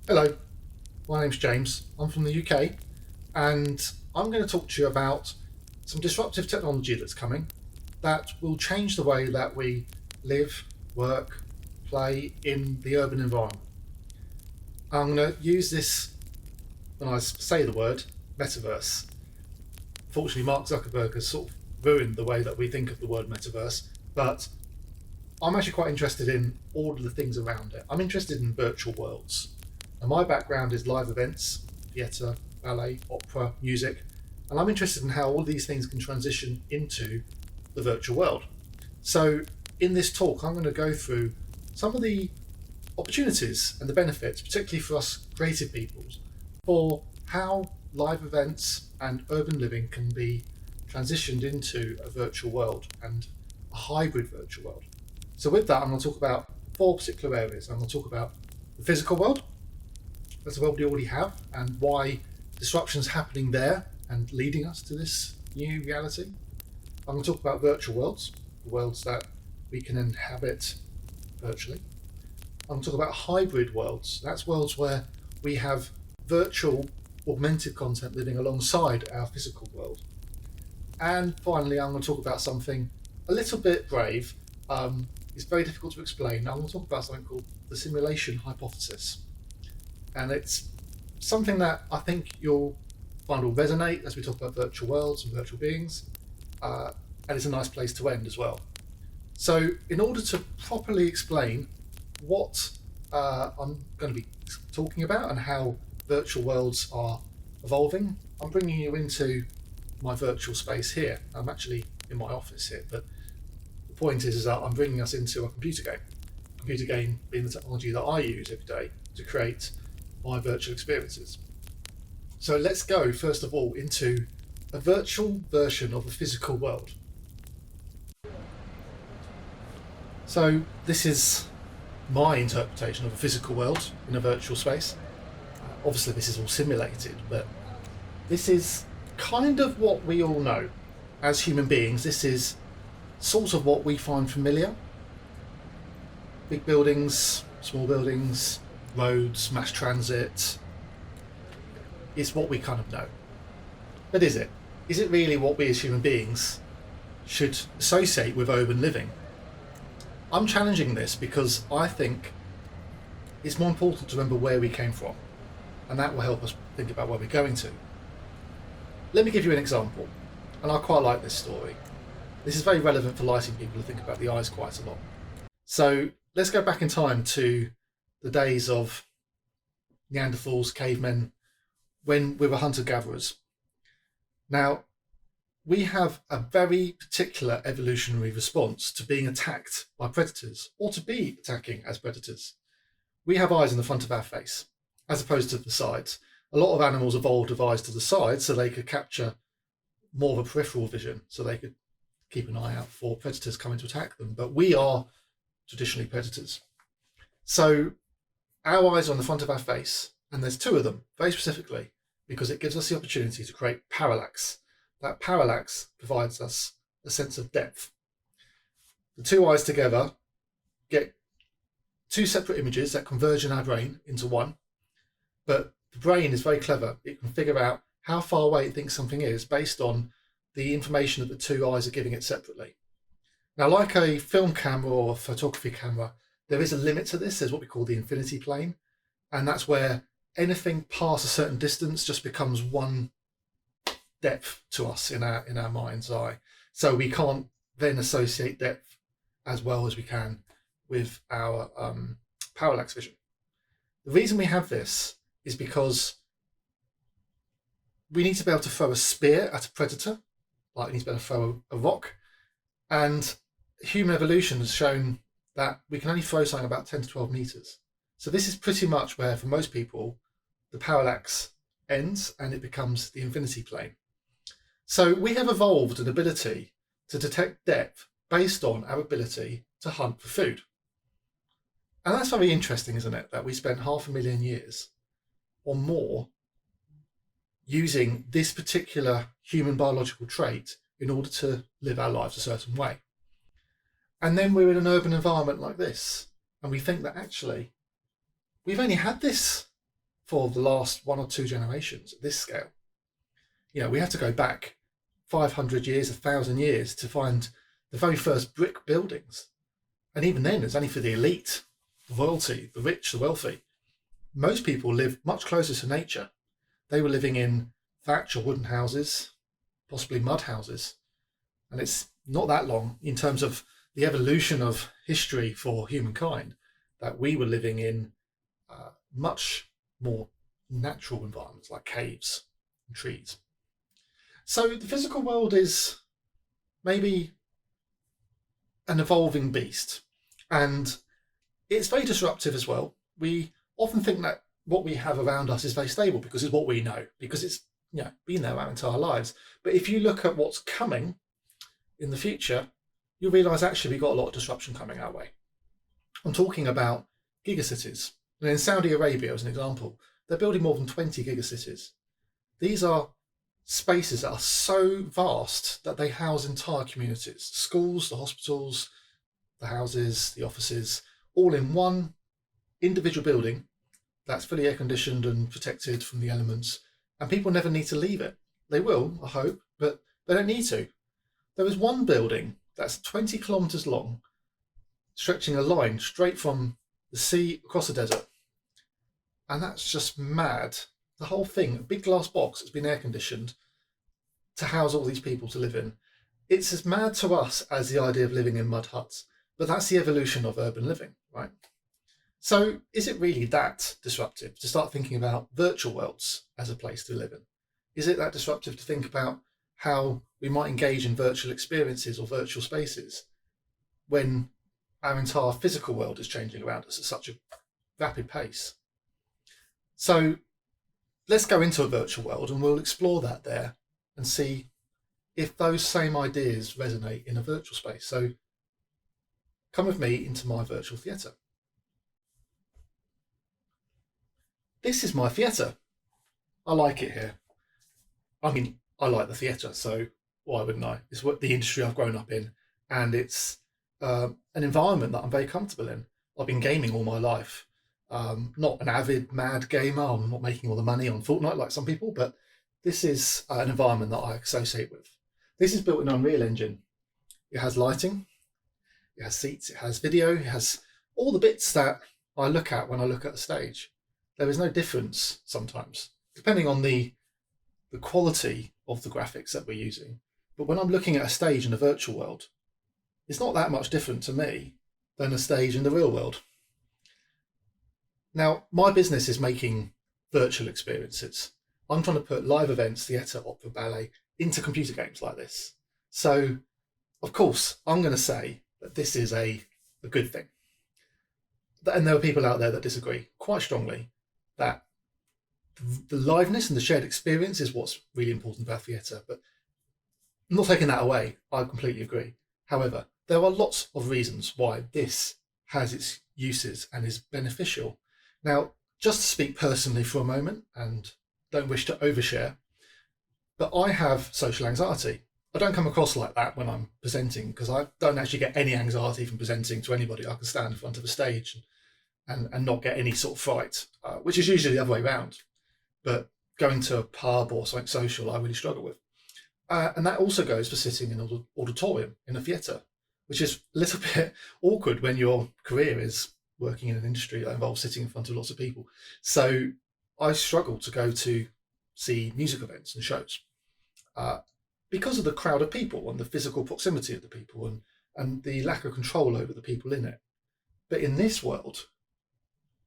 Hello, my name's James. I'm from the UK and I'm going to talk to you about some disruptive technology that's coming that will change the way that we live, work, play in the urban environment. I'm going to use this when I say the word metaverse. Fortunately, Mark Zuckerberg has sort of ruined the way that we think of the word metaverse, but I'm actually quite interested in all of the things around it. I'm interested in virtual worlds. And my background is live events, theatre, ballet, opera, music, and I'm interested in how all these things can transition into the virtual world. So in this talk, I'm going to go through some of the opportunities and the benefits, particularly for us creative peoples, for how live events and urban living can be transitioned into a virtual world and a hybrid virtual world. So with that, I'm going to talk about four particular areas. I'm going to talk about the physical world. That's a world we already have, and why disruption's happening there and leading us to this new reality. I'm going to talk about virtual worlds, the worlds that we can inhabit virtually. I'm going to talk about hybrid worlds. That's worlds where we have virtual augmented content living alongside our physical world. And finally, I'm going to talk about something a little bit brave. It's very difficult to explain. I'm going to talk about something called the simulation hypothesis. And it's something that I think you'll find will resonate as we talk about virtual worlds and virtual beings. And it's a nice place to end as well. So in order to properly explain what I'm going to be talking about and how virtual worlds are evolving, I'm bringing you into my virtual space here. I'm actually in my office here, but the point is that I'm bringing us into a computer game. Computer game being the technology that I use every day to create my virtual experiences. So let's go first of all into a virtual version of the physical world. So this is my interpretation of a physical world in a virtual space. Obviously this is all simulated, but this is kind of what we all know as human beings. This is sort of what we find familiar. Big buildings, small buildings, roads, mass transit, is what we kind of know. But is it? Is it really what we as human beings should associate with urban living? I'm challenging this because I think it's more important to remember where we came from, and that will help us think about where we're going to. Let me give you an example, and I quite like this story. This is very relevant for lighting people to think about the eyes quite a lot. So let's go back in time to the days of Neanderthals, cavemen, when we were hunter-gatherers. Now, we have a very particular evolutionary response to being attacked by predators, or to be attacking as predators. We have eyes in the front of our face, as opposed to the sides. A lot of animals evolved with eyes to the sides so they could capture more of a peripheral vision, so they could keep an eye out for predators coming to attack them. But we are traditionally predators. So our eyes are on the front of our face, and there's two of them, very specifically, because it gives us the opportunity to create parallax. That parallax provides us a sense of depth. The two eyes together get two separate images that converge in our brain into one, but the brain is very clever. It can figure out how far away it thinks something is based on the information that the two eyes are giving it separately. Now, like a film camera or a photography camera, there is a limit to this. There's what we call the infinity plane, and that's where anything past a certain distance just becomes one depth to us in our mind's eye. So we can't then associate depth as well as we can with our parallax vision. The reason we have this is because we need to be able to throw a spear at a predator, like we need to be able to throw a rock, and human evolution has shown that we can only throw something about 10 to 12 meters. So this is pretty much where, for most people, the parallax ends and it becomes the infinity plane. So we have evolved an ability to detect depth based on our ability to hunt for food. And that's very interesting, isn't it? That we spent 500,000 years or more using this particular human biological trait in order to live our lives a certain way. And then we're in an urban environment like this, and we think that actually we've only had this for the last 1 or 2 generations at this scale. We have to go back 500 years, 1,000 years to find the very first brick buildings. And even then, it's only for the elite, the royalty, the rich, the wealthy. Most people live much closer to nature. They were living in thatch or wooden houses, possibly mud houses. And it's not that long in terms of the evolution of history for humankind that we were living in much more natural environments like caves and trees. So the physical world is maybe an evolving beast, and it's very disruptive as well. We often think that what we have around us is very stable because it's what we know, because it's been there our entire lives. But if you look at what's coming in the future, you'll realise actually we've got a lot of disruption coming our way. I'm talking about gigacities. And in Saudi Arabia, as an example, they're building more than 20 gigacities. These are spaces that are so vast that they house entire communities, schools, the hospitals, the houses, the offices, all in one individual building that's fully air conditioned and protected from the elements, and people never need to leave it. They will, I hope, but they don't need to. There is one building that's 20 kilometres long, stretching a line straight from the sea across the desert, and that's just mad. The whole thing, a big glass box that's been air conditioned to house all these people to live in. It's as mad to us as the idea of living in mud huts, but that's the evolution of urban living, right? So is it really that disruptive to start thinking about virtual worlds as a place to live in? Is it that disruptive to think about how we might engage in virtual experiences or virtual spaces when our entire physical world is changing around us at such a rapid pace? So let's go into a virtual world and we'll explore that there and see if those same ideas resonate in a virtual space. So come with me into my virtual theatre. This is my theatre. I like it here. I mean, I like the theatre, so why wouldn't I? It's what the industry I've grown up in, and it's an environment that I'm very comfortable in. I've been gaming all my life. Not an avid, mad gamer. I'm not making all the money on Fortnite like some people, but this is an environment that I associate with. This is built in Unreal Engine. It has lighting, it has seats, it has video, it has all the bits that I look at when I look at a stage. There is no difference sometimes, depending on the quality of the graphics that we're using. But when I'm looking at a stage in a virtual world, it's not that much different to me than a stage in the real world. Now, my business is making virtual experiences. I'm trying to put live events, theatre, opera, ballet into computer games like this. So, of course, I'm going to say that this is a good thing. And there are people out there that disagree quite strongly that the liveness and the shared experience is what's really important about theatre. But I'm not taking that away. I completely agree. However, there are lots of reasons why this has its uses and is beneficial. Now, just to speak personally for a moment, and don't wish to overshare, but I have social anxiety. I don't come across like that when I'm presenting because I don't actually get any anxiety from presenting to anybody. I can stand in front of a stage and not get any sort of fright, which is usually the other way around. But going to a pub or something social, I really struggle with. And that also goes for sitting in an auditorium, in a theatre, which is a little bit awkward when your career is working in an industry that involves sitting in front of lots of people. So I struggle to go to see music events and shows because of the crowd of people and the physical proximity of the people and the lack of control over the people in it. But in this world,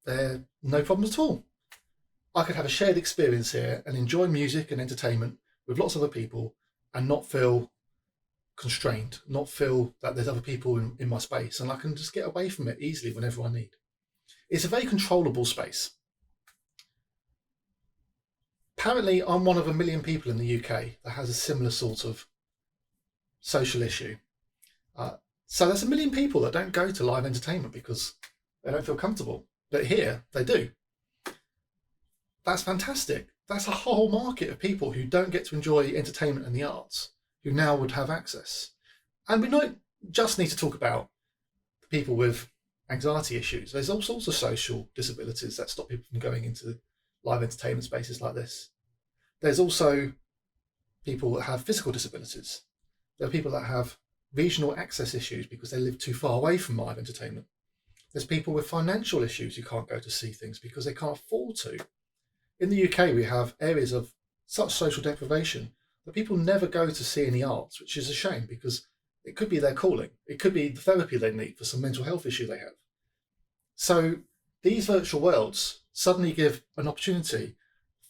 there are no problems at all. I could have a shared experience here and enjoy music and entertainment with lots of other people and not feel constrained, not feel that there's other people in my space, and I can just get away from it easily whenever I need. It's a very controllable space. Apparently, I'm one of 1 million people in the UK that has a similar sort of social issue. So there's 1 million people that don't go to live entertainment because they don't feel comfortable. But here, they do. That's fantastic. That's a whole market of people who don't get to enjoy entertainment and the arts, who now would have access. And we don't just need to talk about the people with anxiety issues. There's all sorts of social disabilities that stop people from going into live entertainment spaces like this. There's also people that have physical disabilities. There are people that have regional access issues because they live too far away from live entertainment. There's people with financial issues who can't go to see things because they can't afford to. In the UK, we have areas of such social deprivation that people never go to see any arts, which is a shame because it could be their calling. It could be the therapy they need for some mental health issue they have. So these virtual worlds suddenly give an opportunity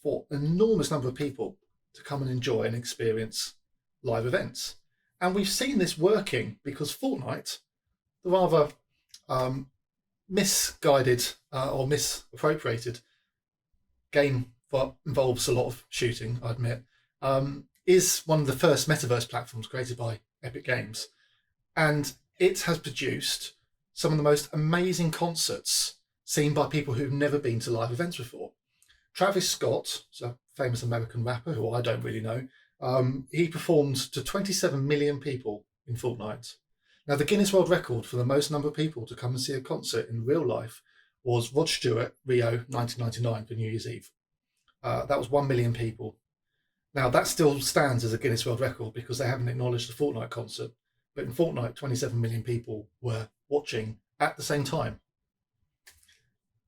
for an enormous number of people to come and enjoy and experience live events. And we've seen this working because Fortnite, the rather misguided or misappropriated game that involves a lot of shooting, I admit, is one of the first metaverse platforms created by Epic Games. And it has produced some of the most amazing concerts seen by people who've never been to live events before. Travis Scott, a famous American rapper who I don't really know, he performed to 27 million people in Fortnite. Now, the Guinness World Record for the most number of people to come and see a concert in real life was Rod Stewart, Rio 1999 for New Year's Eve. That was 1 million people. Now, that still stands as a Guinness World Record because they haven't acknowledged the Fortnite concert. But in Fortnite, 27 million people were watching at the same time.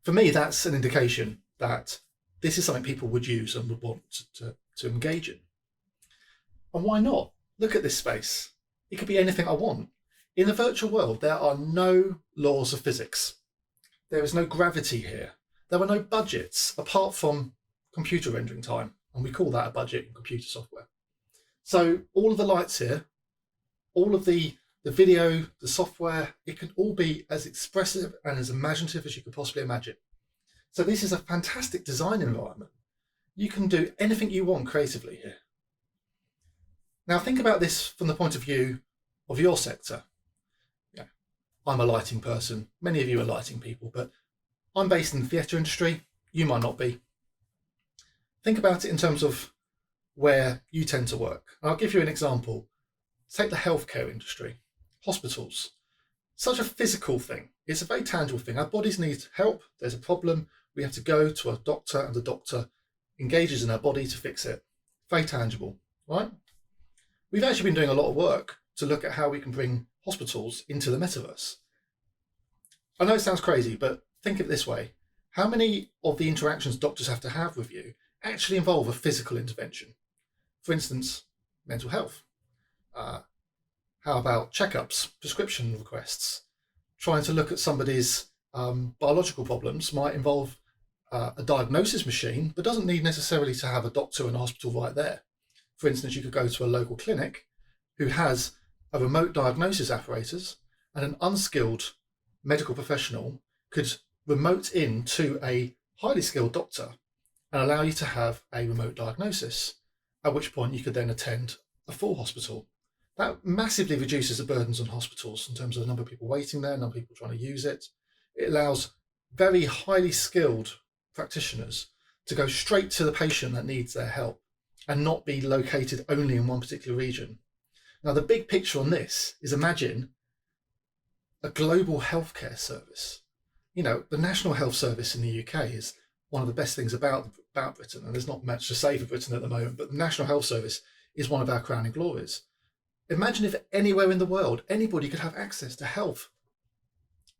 For me, that's an indication that this is something people would use and would want to engage in. And why not? Look at this space. It could be anything I want. In the virtual world, there are no laws of physics. There is no gravity here. There are no budgets apart from computer rendering time. And we call that a budget in computer software. So all of the lights here, all of the video, the software, it can all be as expressive and as imaginative as you could possibly imagine. So this is a fantastic design environment. You can do anything you want creatively here. Now think about this from the point of view of your sector. Yeah, I'm a lighting person. Many of you are lighting people, but I'm based in the theatre industry. You might not be. Think about it in terms of where you tend to work. And I'll give you an example. Take the healthcare industry, hospitals. Such a physical thing. It's a very tangible thing. Our bodies need help. There's a problem. We have to go to a doctor and the doctor engages in our body to fix it. Very tangible, right? We've actually been doing a lot of work to look at how we can bring hospitals into the metaverse. I know it sounds crazy, but think of it this way. How many of the interactions doctors have to have with you actually involve a physical intervention? For instance, mental health. How about checkups, prescription requests? Trying to look at somebody's biological problems might involve a diagnosis machine, but doesn't need necessarily to have a doctor in a hospital right there. For instance, you could go to a local clinic who has a remote diagnosis apparatus, and an unskilled medical professional could remote in to a highly skilled doctor and allow you to have a remote diagnosis, at which point you could then attend a full hospital. That massively reduces the burdens on hospitals in terms of the number of people waiting there, number of people trying to use it. It allows very highly skilled practitioners to go straight to the patient that needs their help and not be located only in one particular region. Now, the big picture on this is imagine a global healthcare service. You know, the National Health Service in the UK is one of the best things about Britain, and there's not much to say for Britain at the moment, but the National Health Service is one of our crowning glories. Imagine if anywhere in the world, anybody could have access to health,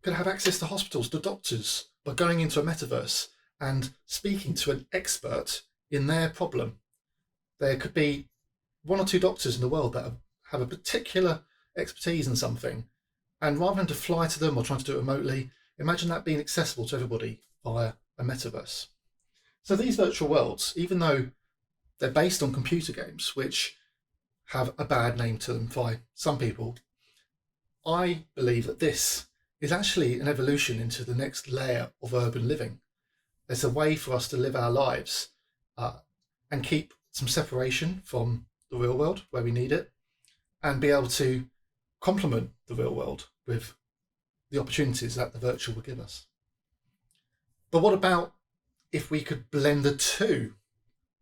could have access to hospitals, to doctors, by going into a metaverse and speaking to an expert in their problem. There could be one or two doctors in the world that have a particular expertise in something, and rather than to fly to them or trying to do it remotely, imagine that being accessible to everybody via a metaverse. So these virtual worlds, even though they're based on computer games, which have a bad name to them by some people, I believe that this is actually an evolution into the next layer of urban living. There's a way for us to live our lives and keep some separation from the real world where we need it, and be able to complement the real world with the opportunities that the virtual will give us. But what about if we could blend the two?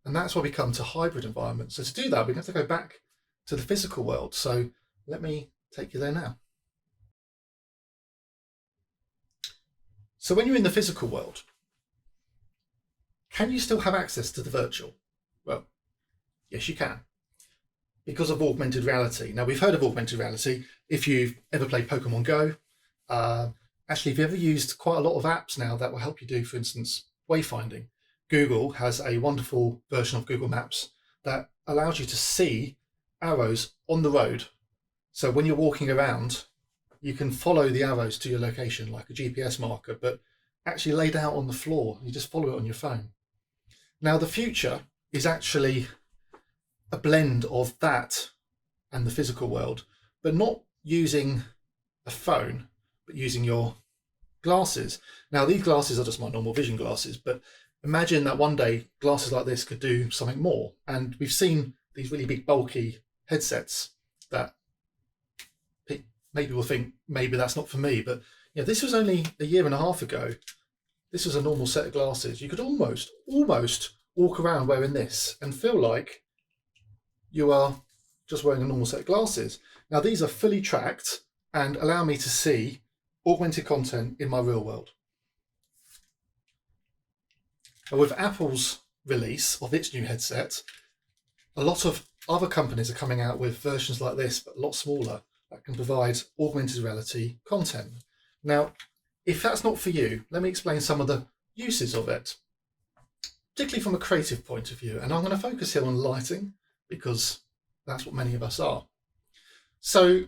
And that's why we come to hybrid environments. So to do that, we have to go back to the physical world. So let me take you there now. So when you're in the physical world, Can you still have access to the virtual? Well, yes, you can, because of augmented reality. Now, we've heard of augmented reality. If you've ever played Pokemon Go, actually, if you've ever used quite a lot of apps now that will help you do, for instance, wayfinding, Google has a wonderful version of Google Maps that allows you to see arrows on the road. So when you're walking around, you can follow the arrows to your location like a GPS marker, but actually laid out on the floor. You just follow it on your phone. Now, the future is actually a blend of that and the physical world, but not using a phone, but using your glasses. Now, these glasses are just my normal vision glasses, but imagine that one day glasses like this could do something more. And we've seen these really big, bulky headsets that maybe will think, maybe that's not for me. But this was only a year and a half ago. This was a normal set of glasses. You could almost walk around wearing this and feel like you are just wearing a normal set of glasses. Now, these are fully tracked and allow me to see augmented content in my real world. Now, with Apple's release of its new headset, a lot of other companies are coming out with versions like this, but a lot smaller, that can provide augmented reality content. Now, if that's not for you, let me explain some of the uses of it, particularly from a creative point of view. And I'm going to focus here on lighting because that's what many of us are. So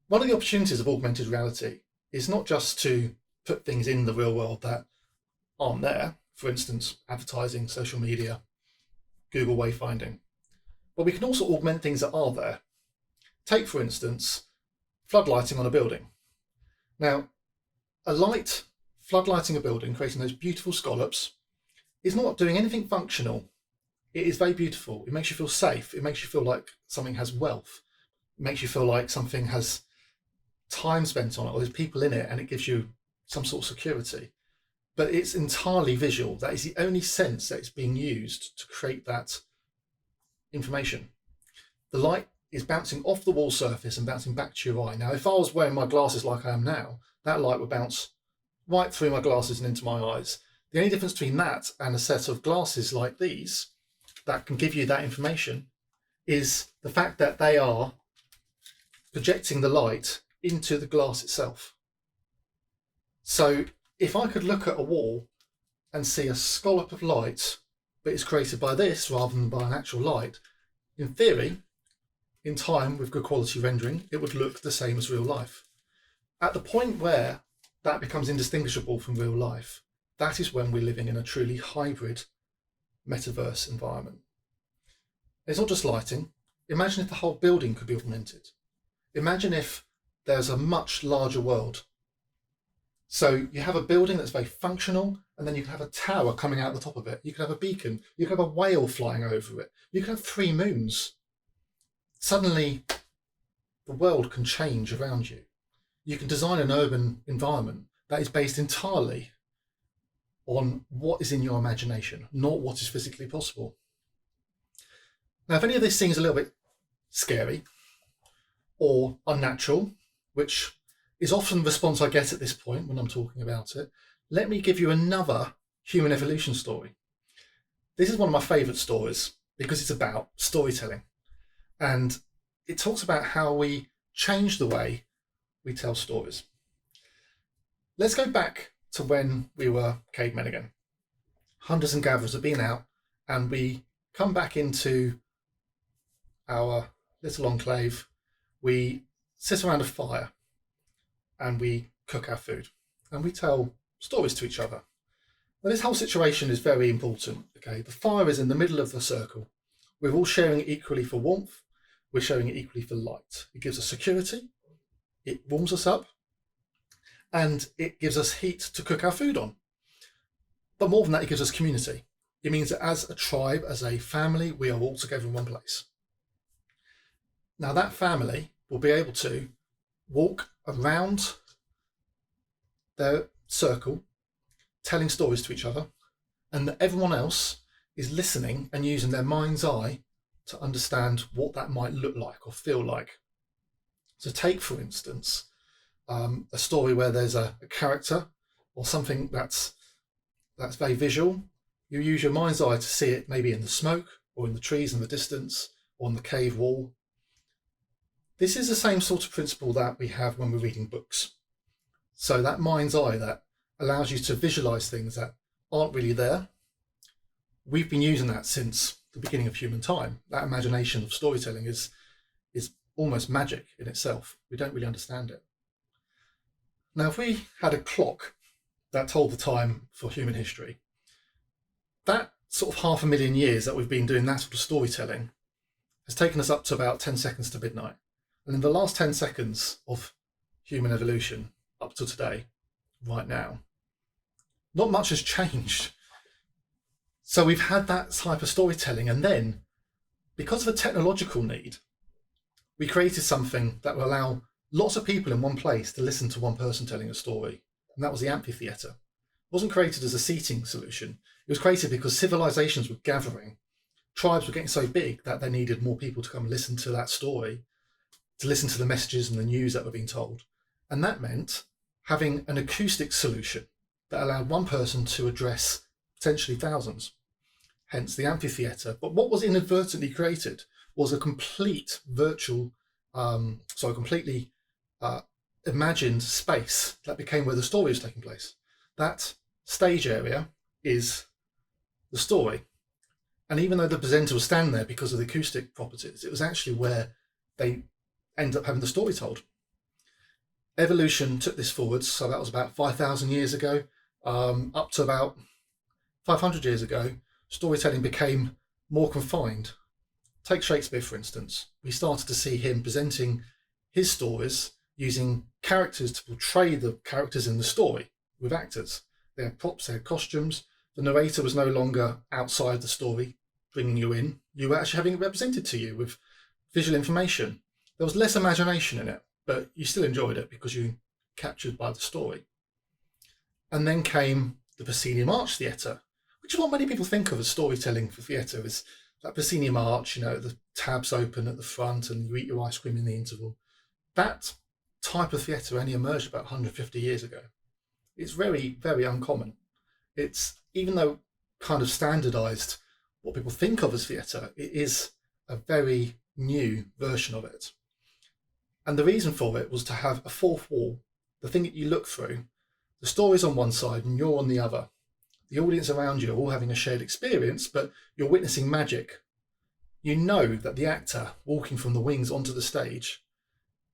one of the opportunities of augmented reality is not just to put things in the real world that aren't there, for instance, advertising, social media, Google wayfinding, but we can also augment things that are there. Take, for instance, floodlighting on a building. Now, a light floodlighting a building, creating those beautiful scallops, is not doing anything functional. It is very beautiful. It makes you feel safe. It makes you feel like something has wealth. It makes you feel like something has time spent on it, or there's people in it, and it gives you some sort of security. But it's entirely visual. That is the only sense that it's being used to create that information. The light is bouncing off the wall surface and bouncing back to your eye. Now, if I was wearing my glasses like I am now, that light would bounce right through my glasses and into my eyes. The only difference between that and a set of glasses like these that can give you that information is the fact that they are projecting the light into the glass itself. So if I could look at a wall and see a scallop of light, but it's created by this rather than by an actual light, in theory, in time with good quality rendering, it would look the same as real life. At the point where that becomes indistinguishable from real life, that is when we're living in a truly hybrid metaverse environment. It's not just lighting. Imagine if the whole building could be augmented. Imagine if there's a much larger world. So you have a building that's very functional, and then you can have a tower coming out the top of it. You can have a beacon. You can have a whale flying over it. You can have 3 moons. Suddenly, the world can change around you. You can design an urban environment that is based entirely on what is in your imagination, not what is physically possible. Now, if any of this seems a little bit scary or unnatural, which is often the response I get at this point when I'm talking about it, let me give you another human evolution story. This is one of my favourite stories because it's about storytelling. And it talks about how we change the way we tell stories. Let's go back to when we were cavemen again. Hunters and gatherers have been out, and we come back into our little enclave. We sit around a fire and we cook our food and we tell stories to each other. Now, this whole situation is very important. Okay, the fire is in the middle of the circle. We're all sharing it equally for warmth. We're sharing it equally for light. It gives us security. It warms us up, and it gives us heat to cook our food on. But more than that, it gives us community. It means that as a tribe, as a family, we are all together in one place. Now, that family will be able to walk around their circle, telling stories to each other, and that everyone else is listening and using their mind's eye to understand what that might look like or feel like. So take, for instance, a story where there's a character or something that's very visual. You use your mind's eye to see it maybe in the smoke or in the trees in the distance or on the cave wall. This is the same sort of principle that we have when we're reading books. So that mind's eye that allows you to visualize things that aren't really there. We've been using that since the beginning of human time. That imagination of storytelling is almost magic in itself. We don't really understand it. Now, if we had a clock that told the time for human history, that sort of 500,000 years that we've been doing that sort of storytelling has taken us up to about 10 seconds to midnight. And in the last 10 seconds of human evolution up to today, right now, not much has changed. So we've had that type of storytelling, and then because of a technological need, we created something that will allow lots of people in one place to listen to one person telling a story, and that was the amphitheatre. It wasn't created as a seating solution. It was created because civilizations were gathering. Tribes were getting so big that they needed more people to come and listen to that story, to listen to the messages and the news that were being told. And that meant having an acoustic solution that allowed one person to address potentially thousands, hence the amphitheatre. But what was inadvertently created was a complete virtual, completely imagined space that became where the story was taking place. That stage area is the story. And even though the presenter was standing there because of the acoustic properties, it was actually where they end up having the story told. Evolution took this forwards, so that was about 5,000 years ago, up to about 500 years ago. Storytelling became more confined. Take Shakespeare, for instance. We started to see him presenting his stories using characters to portray the characters in the story with actors. They had props, they had costumes. The narrator was no longer outside the story, bringing you in. You were actually having it represented to you with visual information. There was less imagination in it, but you still enjoyed it because you were captured by the story. And then came the proscenium arch theatre, which is what many people think of as storytelling for theatre, is that proscenium arch, the tabs open at the front and you eat your ice cream in the interval. That type of theatre only emerged about 150 years ago. It's very, very uncommon. It's, even though kind of standardised what people think of as theatre, it is a very new version of it. And the reason for it was to have a fourth wall, the thing that you look through. The story's on one side and you're on the other. The audience around you are all having a shared experience, but you're witnessing magic. You know that the actor walking from the wings onto the stage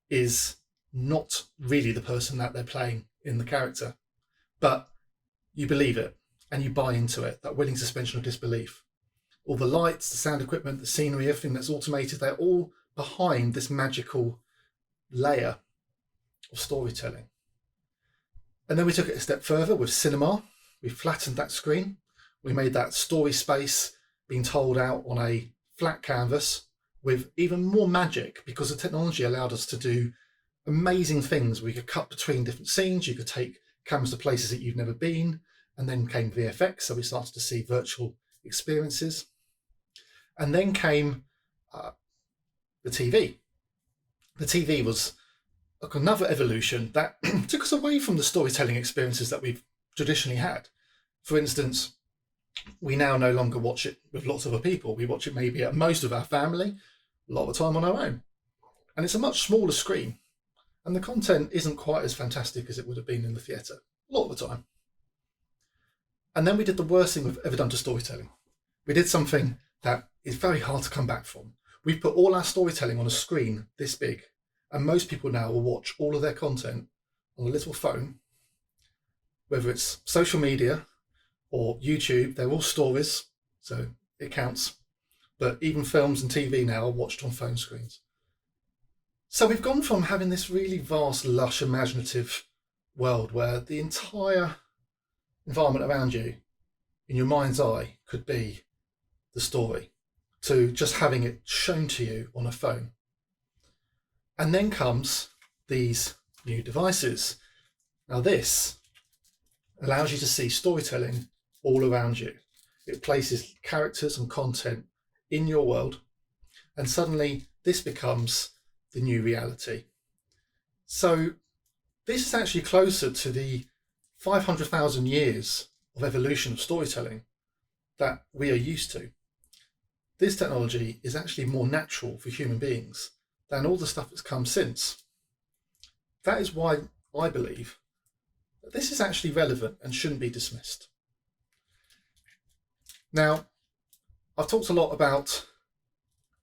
is not really the person that they're playing in the character, but you believe it and you buy into it, that willing suspension of disbelief. All the lights, the sound equipment, the scenery, everything that's automated, they're all behind this magical layer of storytelling. And then we took it a step further with cinema. We flattened that screen. We made that story space being told out on a flat canvas with even more magic, because the technology allowed us to do amazing things. We could cut between different scenes. You could take cameras to places that you've never been. And then came VFX. So we started to see virtual experiences. And then came the TV. The TV was another evolution that took us away from the storytelling experiences that we've traditionally had. For instance, we now no longer watch it with lots of other people. We watch it maybe at most with our family, a lot of the time on our own. And it's a much smaller screen. And the content isn't quite as fantastic as it would have been in the theatre, a lot of the time. And then we did the worst thing we've ever done to storytelling. We did something that is very hard to come back from. We've put all our storytelling on a screen this big, and most people now will watch all of their content on a little phone, whether it's social media or YouTube. They're all stories, so it counts. But even films and TV now are watched on phone screens. So we've gone from having this really vast, lush, imaginative world where the entire environment around you, in your mind's eye, could be the story, to just having it shown to you on a phone. And then comes these new devices. Now this allows you to see storytelling all around you. It places characters and content in your world, and suddenly this becomes the new reality. So this is actually closer to the 500,000 years of evolution of storytelling that we are used to. This technology is actually more natural for human beings than all the stuff that's come since. That is why I believe that this is actually relevant and shouldn't be dismissed. Now, I've talked a lot about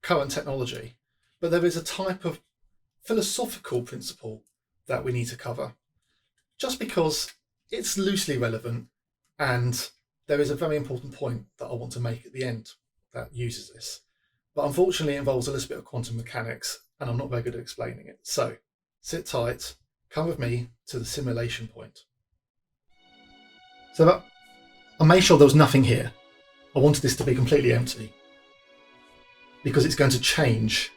current technology, but there is a type of philosophical principle that we need to cover, just because it's loosely relevant and there is a very important point that I want to make at the end that uses this. But unfortunately it involves a little bit of quantum mechanics and I'm not very good at explaining it. So sit tight, come with me to the simulation point. So I made sure there was nothing here. I wanted this to be completely empty because it's going to change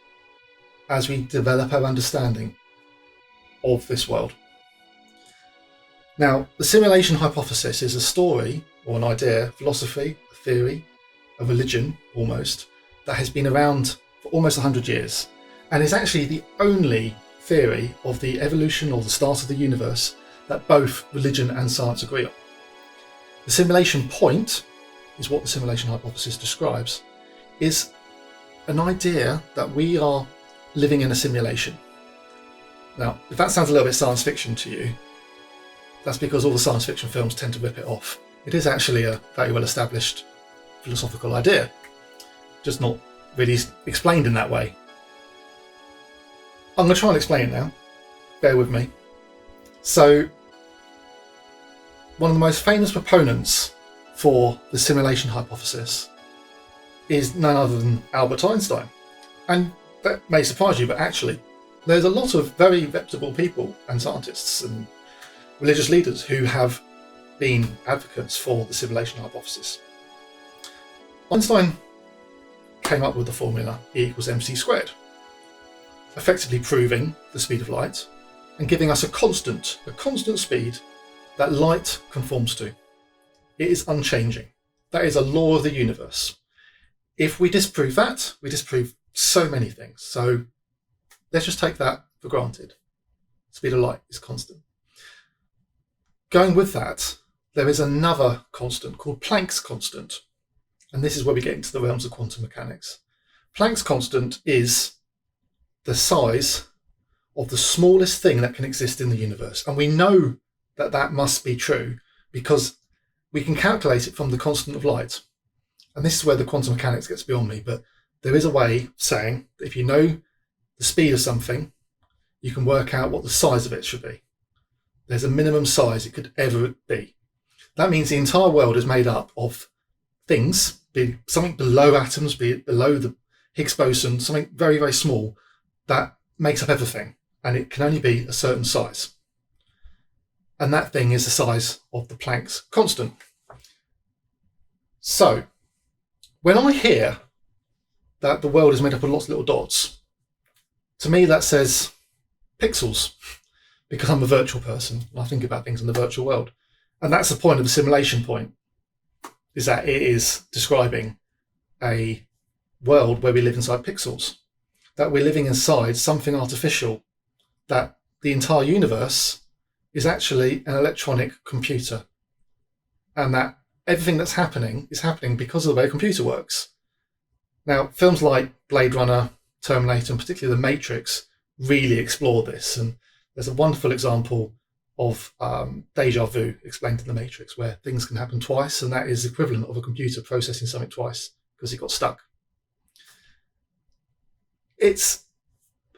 as we develop our understanding of this world. Now, the simulation hypothesis is a story or an idea, philosophy, a theory, a religion almost, that has been around for almost 100 years and is actually the only theory of the evolution or the start of the universe that both religion and science agree on. The simulation point is what the simulation hypothesis describes, is an idea that we are living in a simulation. Now, if that sounds a little bit science fiction to you, that's because all the science fiction films tend to rip it off. It is actually a very well established philosophical idea, just not really explained in that way. I'm going to try and explain it now. Bear with me. So, one of the most famous proponents for the simulation hypothesis is none other than Albert Einstein. And that may surprise you, but actually, there's a lot of very reputable people and scientists and religious leaders who have been advocates for the simulation hypothesis. Einstein came up with the formula E equals mc squared, effectively proving the speed of light and giving us a constant speed that light conforms to. It is unchanging. That is a law of the universe. If we disprove that, we disprove so many things. So let's just take that for granted. Speed of light is constant. Going with that, there is another constant called Planck's constant. And this is where we get into the realms of quantum mechanics. Planck's constant is the size of the smallest thing that can exist in the universe. And we know that that must be true because we can calculate it from the constant of light. And this is where the quantum mechanics gets beyond me, but there is a way of saying that if you know the speed of something, you can work out what the size of it should be. There's a minimum size it could ever be. That means the entire world is made up of things, be it something below atoms, be it below the Higgs boson, something very, very small that makes up everything. And it can only be a certain size. And that thing is the size of the Planck's constant. So, when I hear that the world is made up of lots of little dots, to me that says pixels, because I'm a virtual person and I think about things in the virtual world. And that's the point of the simulation point, is that it is describing a world where we live inside pixels, that we're living inside something artificial, that the entire universe is actually an electronic computer, and that everything that's happening is happening because of the way a computer works. Now, films like Blade Runner, Terminator, and particularly The Matrix really explore this. And there's a wonderful example of deja vu explained in The Matrix, where things can happen twice, and that is equivalent of a computer processing something twice because it got stuck. It's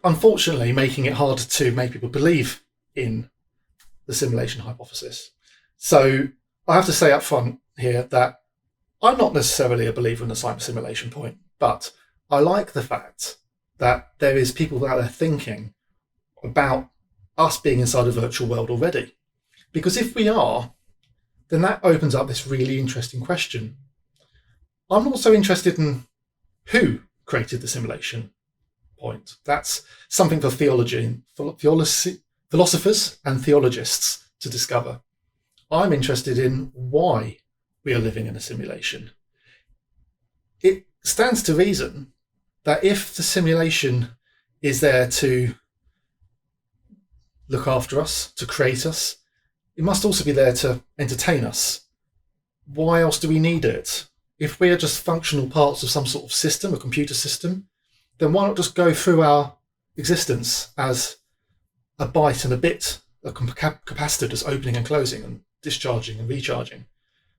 unfortunately making it harder to make people believe in the simulation hypothesis. So I have to say up front here that I'm not necessarily a believer in the simulation point, but I like the fact that there is people out there thinking about us being inside a virtual world already. Because if we are, then that opens up this really interesting question. I'm also interested in who created the simulation point. That's something for philosophers and theologians to discover. I'm interested in why we are living in a simulation. It stands to reason that if the simulation is there to look after us, to create us, it must also be there to entertain us. Why else do we need it if we are just functional parts of some sort of system, a computer system, then why not just go through our existence as a byte and a bit, a capacitor just opening and closing and discharging and recharging?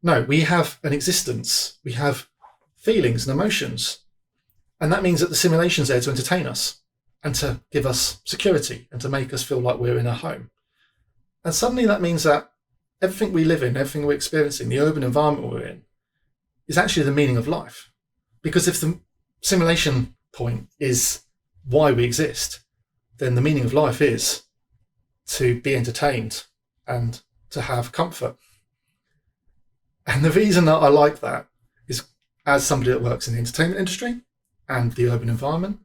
No, we have an existence. We have feelings and emotions. And that means that the simulation's there to entertain us and to give us security and to make us feel like we're in a home. And suddenly that means that everything we live in, everything we're experiencing, the urban environment we're in, is actually the meaning of life. Because if the simulation point is why we exist, then the meaning of life is to be entertained and to have comfort. And the reason that I like that is, as somebody that works in the entertainment industry and the urban environment,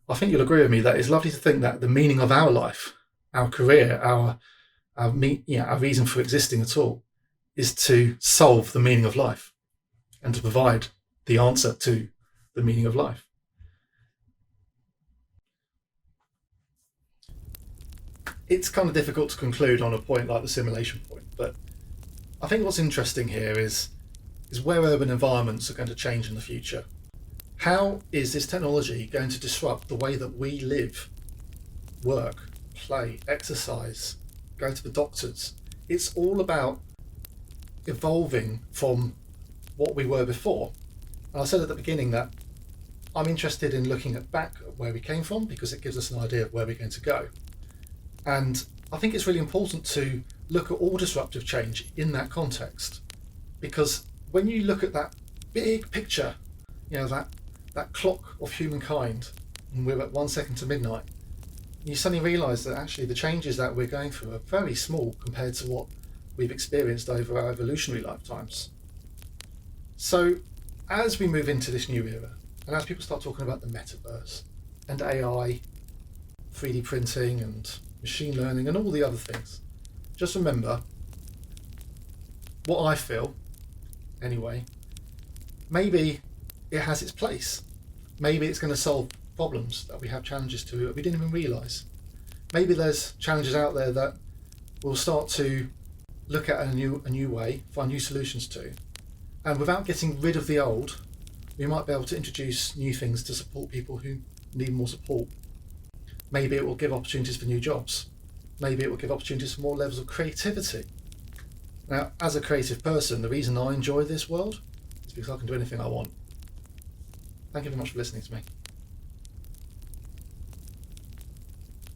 I think you'll agree with me that it's lovely to think that the meaning of our life, our career, our reason for existing at all, is to solve the meaning of life and to provide the answer to the meaning of life. It's kind of difficult to conclude on a point like the simulation point, but I think what's interesting here is where urban environments are going to change in the future. How is this technology going to disrupt the way that we live, work, play, exercise, go to the doctors? It's all about evolving from what we were before. And I said at the beginning that I'm interested in looking back at where we came from, because it gives us an idea of where we're going to go. And I think it's really important to look at all disruptive change in that context, because when you look at that big picture, that clock of humankind, and we're at 1 second to midnight, you suddenly realise that actually the changes that we're going through are very small compared to what we've experienced over our evolutionary lifetimes. So as we move into this new era, and as people start talking about the metaverse and AI, 3D printing and machine learning and all the other things, just remember what I feel anyway. Maybe it has its place. Maybe it's going to solve problems that we have challenges to that we didn't even realise. Maybe there's challenges out there that we'll start to look at a new way, find new solutions to. And without getting rid of the old, we might be able to introduce new things to support people who need more support. Maybe it will give opportunities for new jobs. Maybe it will give opportunities for more levels of creativity. Now, as a creative person, the reason I enjoy this world is because I can do anything I want. Thank you very much for listening to me.